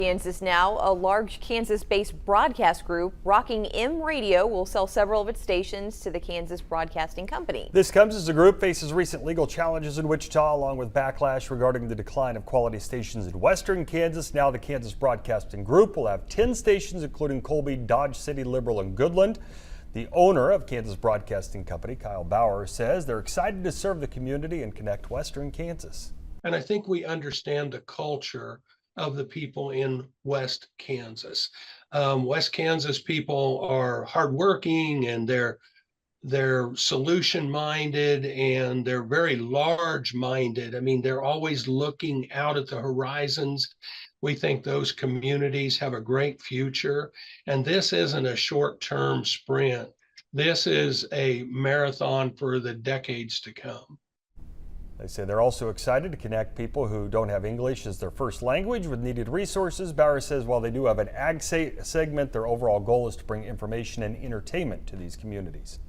Kansas Now, a large Kansas-based broadcast group, Rocking M Radio, will sell several of its stations to the Kansas Broadcasting Company. This comes as the group faces recent legal challenges in Wichita, along with backlash regarding the decline of quality stations in western Kansas. Now the Kansas Broadcasting Group will have 10 stations, including Colby, Dodge City, Liberal, and Goodland. The owner of Kansas Broadcasting Company, Kyle Bauer, says they're excited to serve the community and connect western Kansas. And I think we understand the culture of the people in West Kansas. West Kansas people are hardworking, and they're solution minded, and they're very large minded. I mean, they're always looking out at the horizons. We think those communities have a great future, and this isn't a short-term sprint. This is a marathon for the decades to come. They say they're also excited to connect people who don't have English as their first language with needed resources. Bauer says while they do have an ag segment, their overall goal is to bring information and entertainment to these communities.